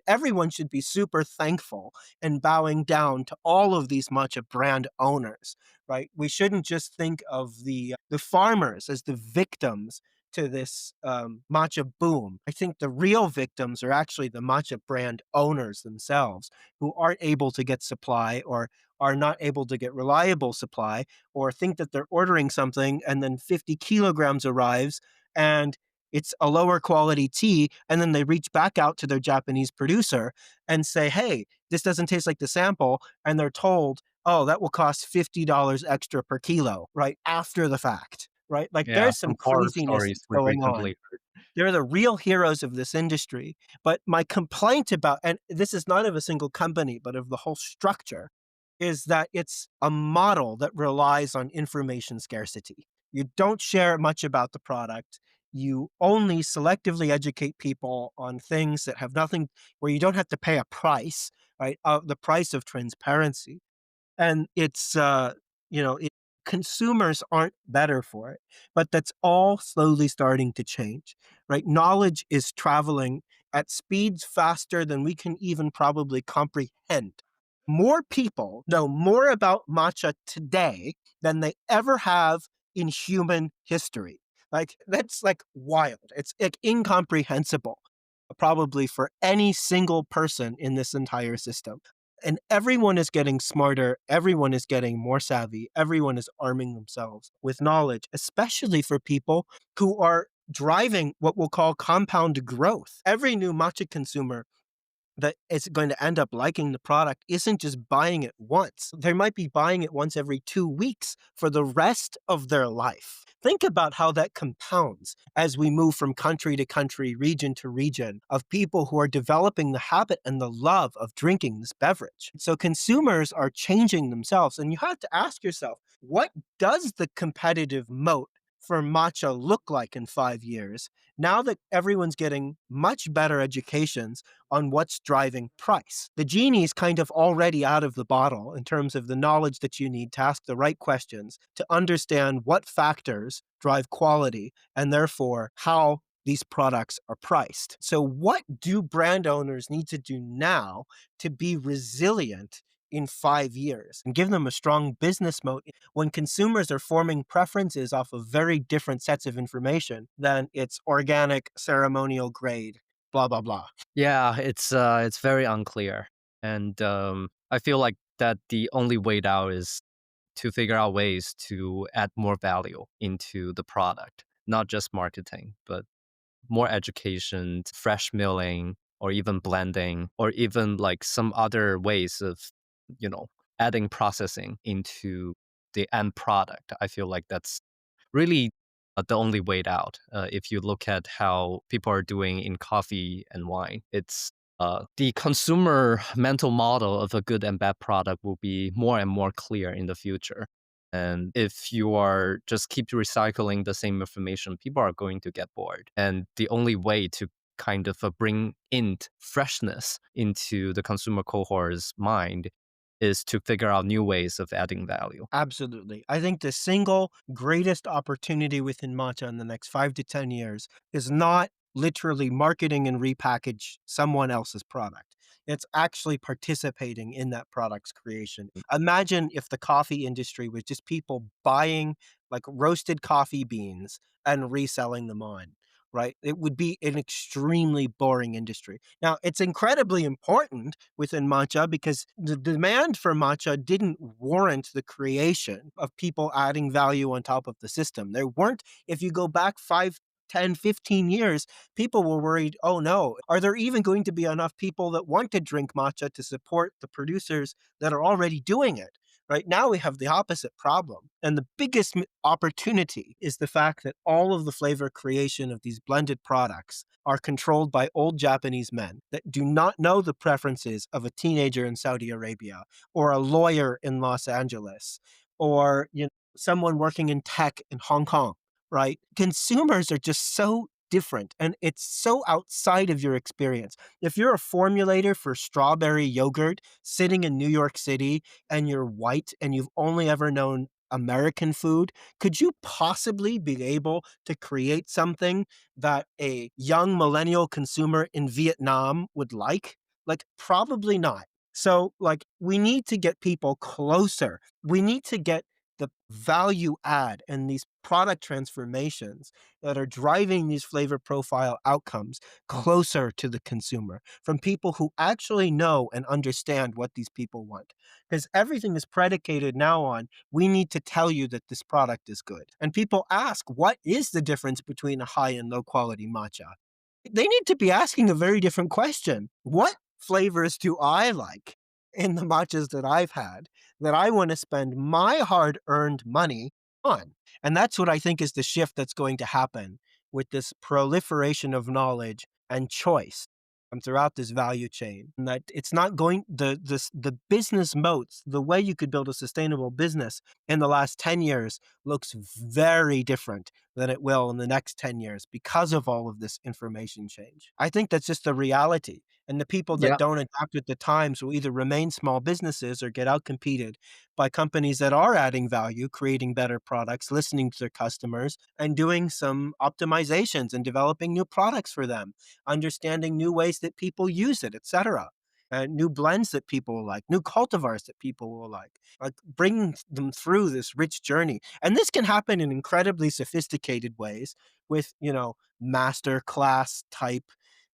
everyone should be super thankful and bowing down to all of these matcha brand owners, right? We shouldn't just think of the farmers as the victims to this matcha boom. I think the real victims are actually the matcha brand owners themselves, who aren't able to get supply or are not able to get reliable supply, or think that they're ordering something and then 50 kilograms arrives and it's a lower quality tea. And then they reach back out to their Japanese producer and say, hey, this doesn't taste like the sample. And they're told, oh, that will cost $50 extra per kilo, right? After the fact, right? Like Yeah, there's some some horror craziness stories that's we going on. recently heard. They're the real heroes of this industry. But my complaint about, and this is not of a single company, but of the whole structure, is that it's a model that relies on information scarcity. You don't share much about the product. You only selectively educate people on things that have nothing, where you don't have to pay a price, right? The price of transparency. And consumers aren't better for it, but that's all slowly starting to change, right? Knowledge is traveling at speeds faster than we can even probably comprehend. More people know more about matcha today than they ever have in human history. Like, that's like wild. It's like incomprehensible, probably for any single person in this entire system. And everyone is getting smarter, everyone is getting more savvy, everyone is arming themselves with knowledge, especially for people who are driving what we'll call compound growth. Every new matcha consumer that is going to end up liking the product isn't just buying it once. They might be buying it once every 2 weeks for the rest of their life. Think about how that compounds as we move from country to country, region to region, of people who are developing the habit and the love of drinking this beverage. So consumers are changing themselves. And you have to ask yourself, what does the competitive moat for matcha look like in 5 years, now that everyone's getting much better educations on what's driving price? The genie's kind of already out of the bottle in terms of the knowledge that you need to ask the right questions to understand what factors drive quality and therefore how these products are priced. So, what do brand owners need to do now to be resilient in 5 years and give them a strong business moat when consumers are forming preferences off of very different sets of information than it's organic, ceremonial grade, blah, blah, blah? Yeah, it's very unclear, and I feel like that the only way out is to figure out ways to add more value into the product, not just marketing, but more education, fresh milling, or even blending, or even like some other ways of, you know, adding processing into the end product. I feel like that's really the only way out. If you look at how people are doing in coffee and wine, it's the consumer mental model of a good and bad product will be more and more clear in the future. And if you are just keep recycling the same information, people are going to get bored. And the only way to kind of bring in freshness into the consumer cohort's mind is to figure out new ways of adding value. Absolutely. I think the single greatest opportunity within matcha in the next 5 to 10 years is not literally marketing and repackage someone else's product. It's actually participating in that product's creation. Imagine if the coffee industry was just people buying like roasted coffee beans and reselling them on, right? It would be an extremely boring industry. Now, it's incredibly important within matcha because the demand for matcha didn't warrant the creation of people adding value on top of the system. There weren't, if you go back 5, 10, 15 years, people were worried, oh no, are there even going to be enough people that want to drink matcha to support the producers that are already doing it? Right now, we have the opposite problem. And the biggest opportunity is the fact that all of the flavor creation of these blended products are controlled by old Japanese men that do not know the preferences of a teenager in Saudi Arabia or a lawyer in Los Angeles or someone working in tech in Hong Kong, right? Consumers are just so different and it's so outside of your experience. If you're a formulator for strawberry yogurt sitting in New York City and you're white and you've only ever known American food, could you possibly be able to create something that a young millennial consumer in Vietnam would like? Like, probably not. So, like, we need to get people closer. We need to get the value add and these product transformations that are driving these flavor profile outcomes closer to the consumer from people who actually know and understand what these people want. Because everything is predicated now on we need to tell you that this product is good. And people ask, what is the difference between a high and low quality matcha? They need to be asking a very different question. What flavors do I like in the matchas that I've had that I want to spend my hard earned money on? And that's what I think is the shift that's going to happen with this proliferation of knowledge and choice throughout this value chain. And that it's not going the business moats, the way you could build a sustainable business in the last 10 years looks very different than it will in the next 10 years because of all of this information change. I think that's just the reality. And the people that Yeah. don't adapt with the times will either remain small businesses or get outcompeted by companies that are adding value, creating better products, listening to their customers, and doing some optimizations and developing new products for them, understanding new ways that people use it, etc. New blends that people will like, new cultivars that people will like bringing them through this rich journey. And this can happen in incredibly sophisticated ways with, master class type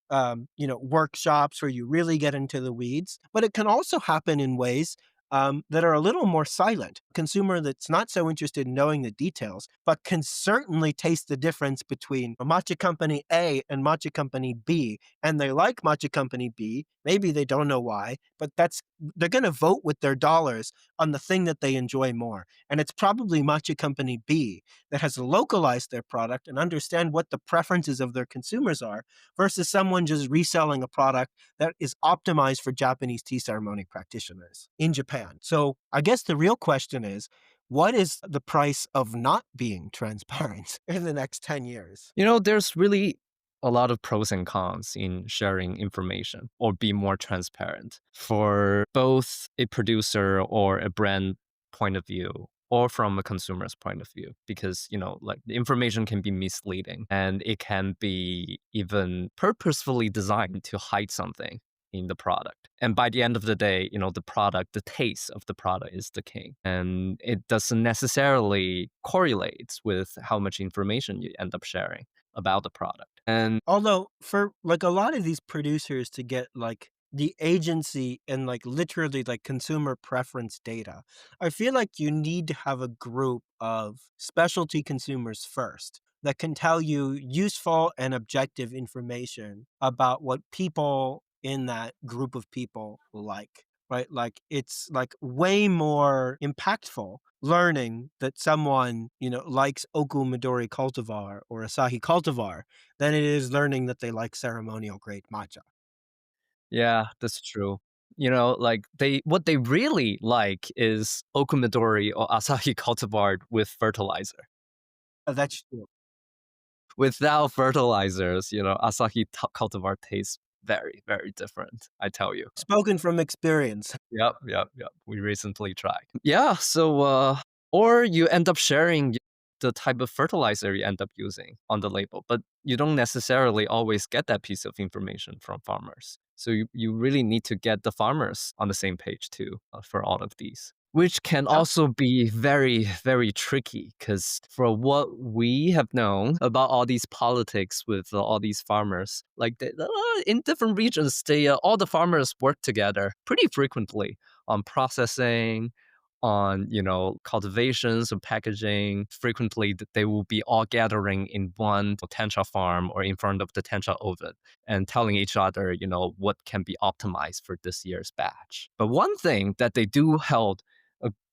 workshops where you really get into the weeds. But it can also happen in ways that are a little more silent. Consumer that's not so interested in knowing the details, but can certainly taste the difference between a matcha company A and matcha company B. And they like matcha company B. Maybe they don't know why, but they're going to vote with their dollars on the thing that they enjoy more. And it's probably matcha company B that has localized their product and understand what the preferences of their consumers are versus someone just reselling a product that is optimized for Japanese tea ceremony practitioners in Japan. So I guess the real question is, what is the price of not being transparent in the next 10 years? There's really a lot of pros and cons in sharing information or be more transparent for both a producer or a brand point of view or from a consumer's point of view because like the information can be misleading and it can be even purposefully designed to hide something in the product. And by the end of the day, the taste of the product is the king. And it doesn't necessarily correlate with how much information you end up sharing about the product. And Although for like a lot of these producers to get like the agency and like literally like consumer preference data, I feel like you need to have a group of specialty consumers first that can tell you useful and objective information about what people in that group of people like. Right? Like it's like way more impactful learning that someone, likes Oku Midori cultivar or Asahi cultivar than it is learning that they like ceremonial grade matcha. yeah, that's true. Like what they really like is Okumidori or Asahi cultivar with fertilizer. That's true. Without fertilizers, Asahi cultivar tastes very, very different, I tell you. Spoken from experience. Yep, yep, yep. We recently tried. Yeah, so or you end up sharing the type of fertilizer you end up using on the label, but you don't necessarily always get that piece of information from farmers. So you really need to get the farmers on the same page too for all of these. Which can Yep. also be very, very tricky because for what we have known about all these politics with all these farmers, like in different regions, all the farmers work together pretty frequently on processing, on cultivations and packaging. Frequently, they will be all gathering in one potential farm or in front of the potential oven and telling each other, what can be optimized for this year's batch. But one thing that they do held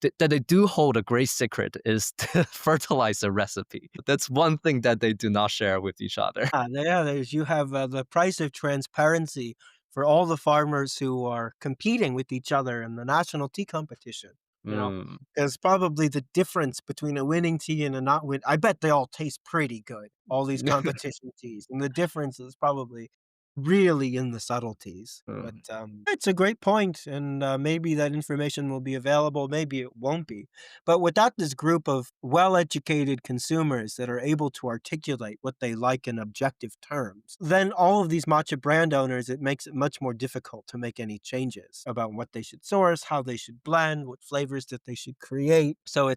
that they do hold a great secret is the fertilizer recipe. That's one thing that they do not share with each other. Yeah, there's you have, the price of transparency for all the farmers who are competing with each other in the national tea competition, you know? Mm. Is probably the difference between a winning tea and a not win I bet they all taste pretty good, all these competition teas, and the difference is probably really in the subtleties, but, Mm. it's a great point, and, maybe that information will be available, maybe it won't be. But without this group of well-educated consumers that are able to articulate what they like in objective terms, then all of these matcha brand owners, it makes it much more difficult to make any changes about what they should source, how they should blend, what flavors that they should create. So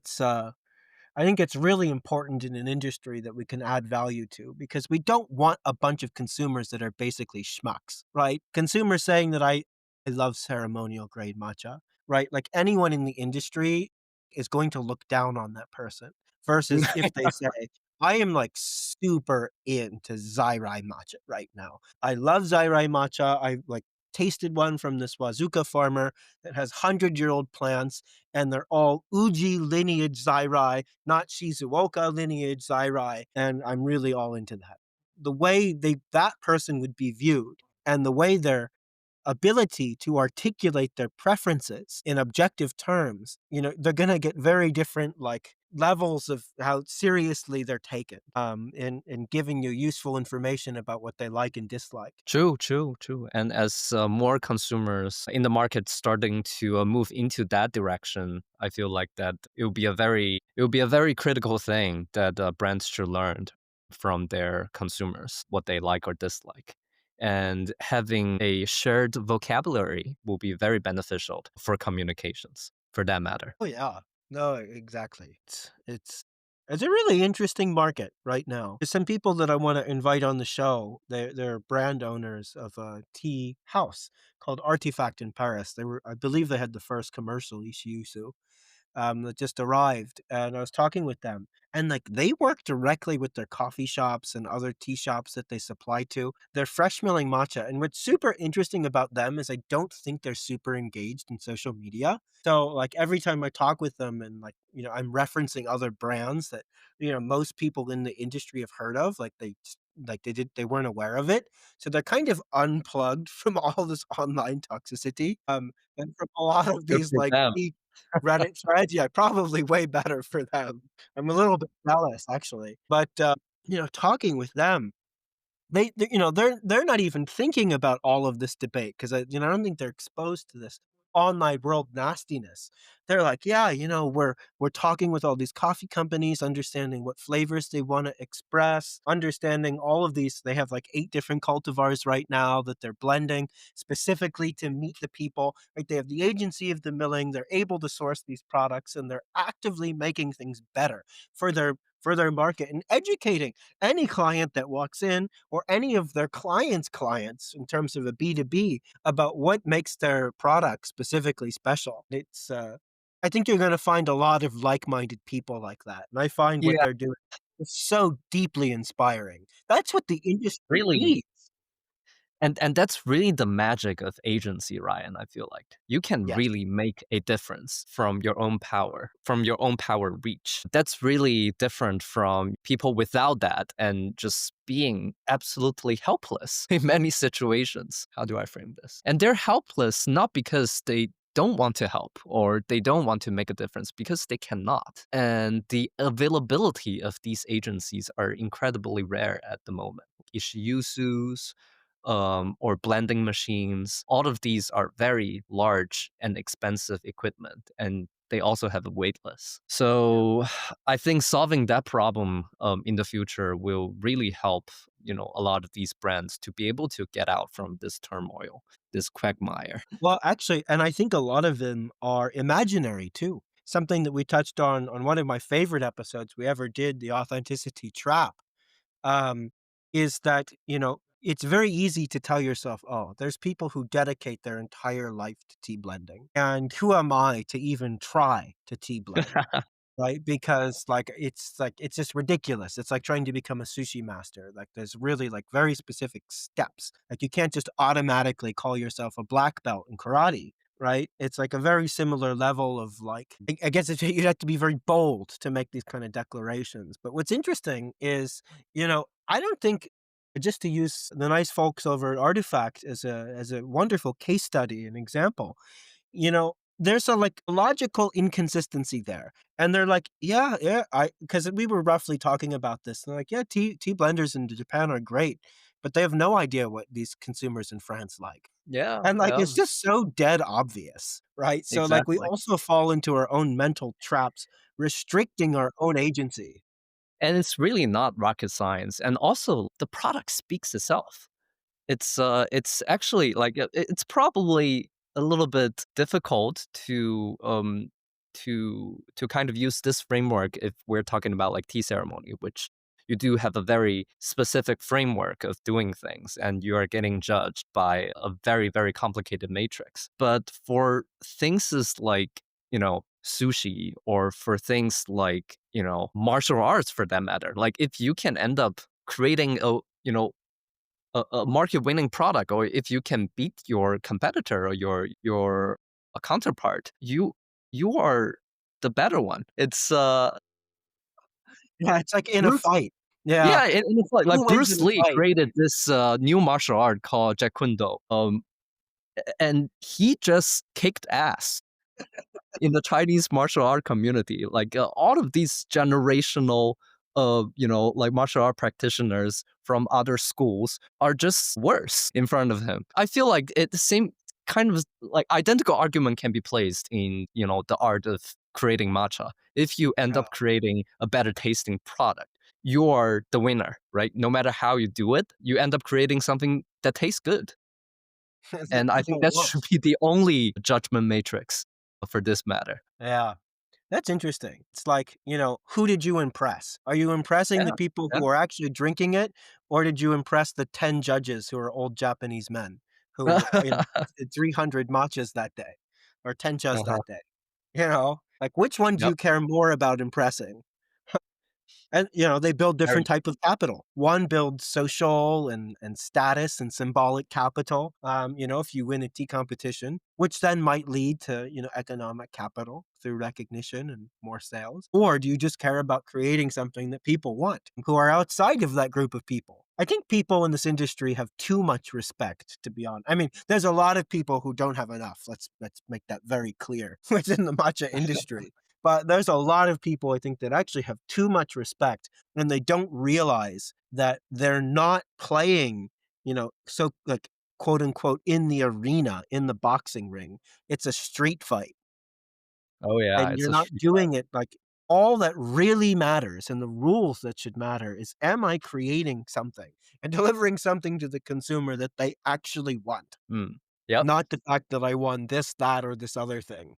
I think it's really important in an industry that we can add value to because we don't want a bunch of consumers that are basically schmucks, right? Consumers saying that I love ceremonial grade matcha, right? Like anyone in the industry is going to look down on that person versus if they say, I am like super into Zairai matcha right now. I love Zairai matcha. I like tasted one from this Wazuka farmer that has 100-year-old plants and they're all Uji lineage Zairai, not Shizuoka lineage Zairai, and I'm really all into that. The way that person would be viewed and the way their ability to articulate their preferences in objective terms, they're gonna get very different, like, levels of how seriously they're taken, in giving you useful information about what they like and dislike. True, true, true. And as more consumers in the market starting to move into that direction, I feel like that it will be a very critical thing that brands should learn from their consumers, what they like or dislike. And having a shared vocabulary will be very beneficial for communications, for that matter. Oh, yeah. No, exactly. It's a really interesting market right now. There's some people that I wanna invite on the show. They're brand owners of a tea house called Artifact in Paris. I believe they had the first commercial, Ishiyusu. That just arrived, and I was talking with them, and, like, they work directly with their coffee shops and other tea shops that they supply to. They're fresh milling matcha, and what's super interesting about them is I don't think they're super engaged in social media. So, like, every time I talk with them and, like, I'm referencing other brands that, most people in the industry have heard of, like, they weren't aware of it. So they're kind of unplugged from all this online toxicity, and from a lot of Good these, for like, them. tea Reddit threads, yeah, probably way better for them. I'm a little bit jealous, actually, but, talking with them, they're not even thinking about all of this debate 'cause I don't think they're exposed to this online world nastiness. They're like, "Yeah, we're talking with all these coffee companies, understanding what flavors they wanna express, understanding all of these." They have, like, 8 different cultivars right now that they're blending specifically to meet the people, right? They have the agency of the milling, they're able to source these products, and they're actively making things better for their market and educating any client that walks in or any of their clients' clients in terms of a B2B about what makes their product specifically special. I think you're gonna find a lot of like-minded people like that, and I find what Yeah, they're doing is so deeply inspiring. That's what the industry really. needs. And that's really the magic of agency, Ryan, I feel like. You can Yes. really make a difference from your own power reach. That's really different from people without that and just being absolutely helpless in many situations. How do I frame this? And they're helpless not because they don't want to help or they don't want to make a difference because they cannot. And the availability of these agencies are incredibly rare at the moment. Ishiyusus, or blending machines. All of these are very large and expensive equipment, and they also have a wait list. Yeah. So I think solving that problem in the future will really help, a lot of these brands to be able to get out from this turmoil, this quagmire. Well, actually, and I think a lot of them are imaginary too. Something that we touched on one of my favorite episodes we ever did, the authenticity trap, um, is that, it's very easy to tell yourself, "Oh, there's people who dedicate their entire life to tea blending, and who am I to even try to tea blend?" Right? Because, it's just ridiculous. It's like trying to become a sushi master. Like, there's really, like, very specific steps. Like, you can't just automatically call yourself a black belt in karate. right? It's like a very similar level of like, I guess you'd have to be very bold to make these kind of declarations. But what's interesting is, I don't think, just to use the nice folks over at Artifact as a wonderful case study and example, there's a like logical inconsistency there. And they're like, yeah, yeah, because we were roughly talking about this. And they're like, yeah, tea blenders in Japan are great, but they have no idea what these consumers in France like. Yeah, And, like, yeah, it's just so dead obvious, right? So, like, we exactly. also fall into our own mental traps, restricting our own agency. And it's really not rocket science. And also, the product speaks itself. It's actually like it's probably a little bit difficult to kind of use this framework if we're talking about like tea ceremony, which you do have a very specific framework of doing things, and you are getting judged by a very very complicated matrix. But for things is like sushi, or for things like martial arts for that matter, like if you can end up creating a market winning product, or if you can beat your competitor or your counterpart, you are the better one. It's Yeah, it's like in a Bruce. fight. Yeah. Yeah, and it's like Who wins Bruce in a Lee fight? created this new martial art called Jeet Kune Do, and he just kicked ass in the Chinese martial art community. Like all of these generational, like martial art practitioners from other schools are just worse in front of him. I feel like the same kind of like identical argument can be placed in the art of creating matcha. If you end Yeah. up creating a better tasting product, you are the winner, right? No matter how you do it, you end up creating something that tastes good. And I That's think how it that should works. be the only judgment matrix for this matter. Yeah. That's interesting. It's like, who did you impress? Are you impressing Yeah, the people yeah. who are actually drinking it, or did you impress the 10 judges who are old Japanese men who, tasted 300 matchas that day or tenchas Uh-huh. that day? Like which one do Yep. you care more about impressing? And, they build different Very type of capital. One builds social and status and symbolic capital, if you win a tea competition, which then might lead to, economic capital through recognition and more sales. Or do you just care about creating something that people want who are outside of that group of people? I think people in this industry have too much respect, to be honest. I mean, there's a lot of people who don't have enough. Let's make that very clear within the matcha industry. But there's a lot of people, I think, that actually have too much respect, and they don't realize that they're not playing, so like quote unquote in the arena, in the boxing ring. It's a street fight. Oh, yeah, And it's you're a not street fight. doing it like all that really matters and the rules that should matter is, am I creating something and delivering something to the consumer that they actually want? Mm. Yep. Not the fact that I won this, that, or this other thing.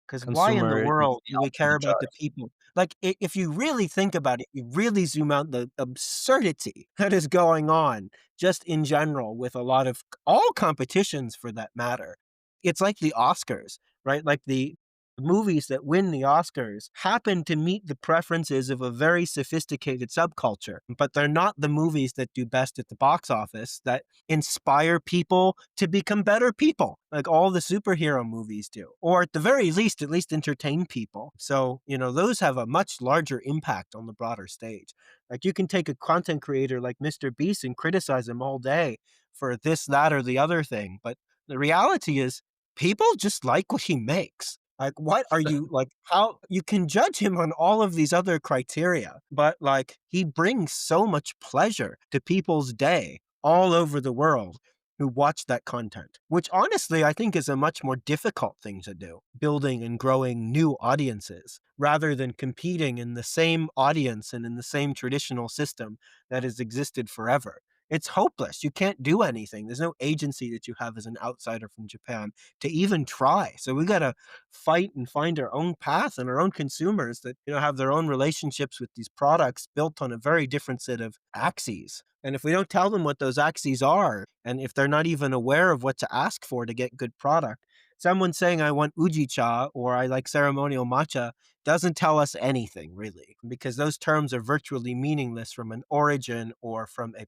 'Cause why in the Consumer is world the do we care ultimate about the judge. people? Like, I if you really think about it, you really zoom out the absurdity that is going on just in general with a lot of all competitions for that matter. It's like the Oscars, right? Like, the movies that win the Oscars happen to meet the preferences of a very sophisticated subculture, but they're not the movies that do best at the box office that inspire people to become better people, like all the superhero movies do, or at the very least, at least entertain people. So, those have a much larger impact on the broader stage. Like you can take a content creator like Mr. Beast and criticize him all day for this, that, or the other thing. But the reality is people just like what he makes. Like, what are you like? How you can judge him on all of these other criteria, but like he brings so much pleasure to people's day all over the world who watch that content, which honestly I think is a much more difficult thing to do, building and growing new audiences rather than competing in the same audience and in the same traditional system that has existed forever. It's hopeless. You can't do anything. There's no agency that you have as an outsider from Japan to even try. So we got to fight and find our own path and our own consumers that, have their own relationships with these products built on a very different set of axes. And if we don't tell them what those axes are, and if they're not even aware of what to ask for to get good product, someone saying I want ujicha or I like ceremonial matcha doesn't tell us anything really, because those terms are virtually meaningless from an origin or from a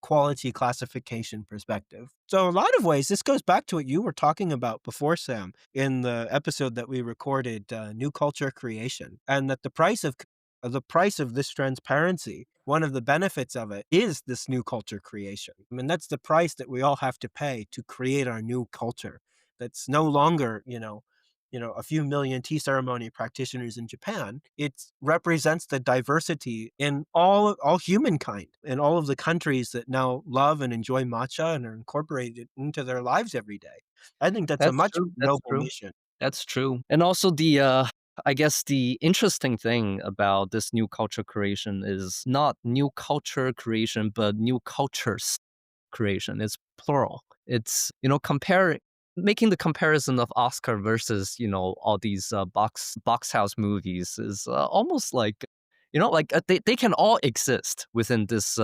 quality classification perspective. So, a lot of ways, this goes back to what you were talking about before, Sam, in the episode that we recorded, New Culture Creation, and that the price of this transparency, one of the benefits of it is this new culture creation. I mean, that's the price that we all have to pay to create our new culture. That's no longer, a few million tea ceremony practitioners in Japan. It represents the diversity in all humankind in all of the countries that now love and enjoy matcha and are incorporated into their lives every day. I think that's a That's much true. That's noble true. mission. That's true. And also I guess the interesting thing about this new culture creation is not new culture creation, but new cultures creation. It's plural. It's, making the comparison of Oscar versus, all these box house movies is almost like, they can all exist within this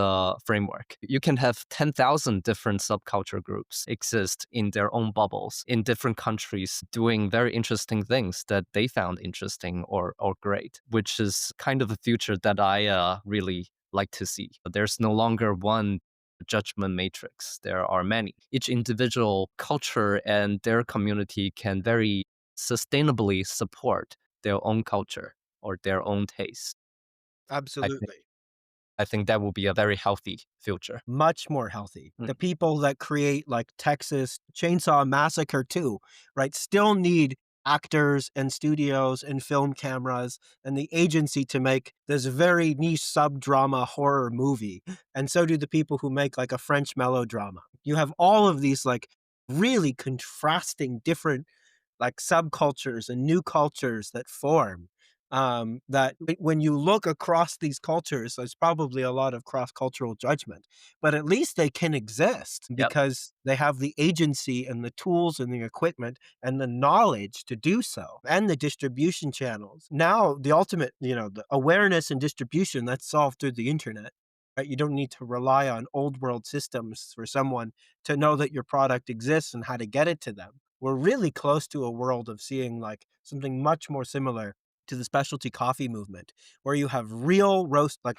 framework. You can have 10,000 different subculture groups exist in their own bubbles in different countries doing very interesting things that they found interesting or great, which is kind of a future that I really like to see. There's no longer one judgment matrix. There are many. Each individual culture and their community can very sustainably support their own culture or their own taste. I think Absolutely. I think that will be a very healthy future. Much more healthy. Mm. The people that create like Texas Chainsaw Massacre 2, right, still need actors and studios and film cameras and the agency to make this very niche sub-drama horror movie. And so do the people who make like a French melodrama. You have all of these like really contrasting different like subcultures and new cultures that form. That when you look across these cultures, there's probably a lot of cross cultural judgment, but at least they can exist Yep. because they have the agency and the tools and the equipment and the knowledge to do so and the distribution channels. Now, the ultimate, the awareness and distribution that's solved through the internet. Right? You don't need to rely on old world systems for someone to know that your product exists and how to get it to them. We're really close to a world of seeing like something much more similar to the specialty coffee movement, where you have real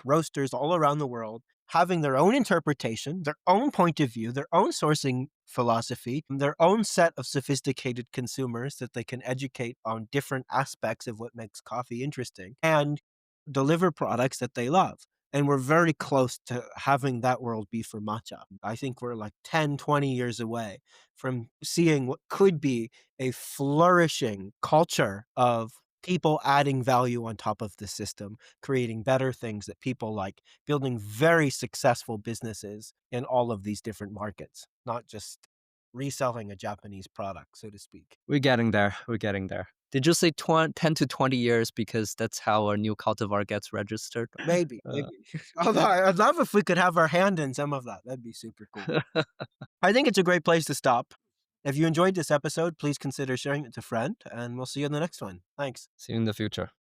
roasters all around the world having their own interpretation, their own point of view, their own sourcing philosophy, their own set of sophisticated consumers that they can educate on different aspects of what makes coffee interesting and deliver products that they love. And we're very close to having that world be for matcha. I think we're like 10, 20 years away from seeing what could be a flourishing culture of people adding value on top of the system, creating better things that people like, building very successful businesses in all of these different markets, not just reselling a Japanese product, so to speak. We're getting there. We're getting there. Did you say 10 to 20 years because that's how our new cultivar gets registered? Maybe, Uh, maybe. Although I'd love if we could have our hand in some of that. That'd be super cool. I think it's a great place to stop. If you enjoyed this episode, please consider sharing it to a friend, and we'll see you in the next one. Thanks. See you in the future.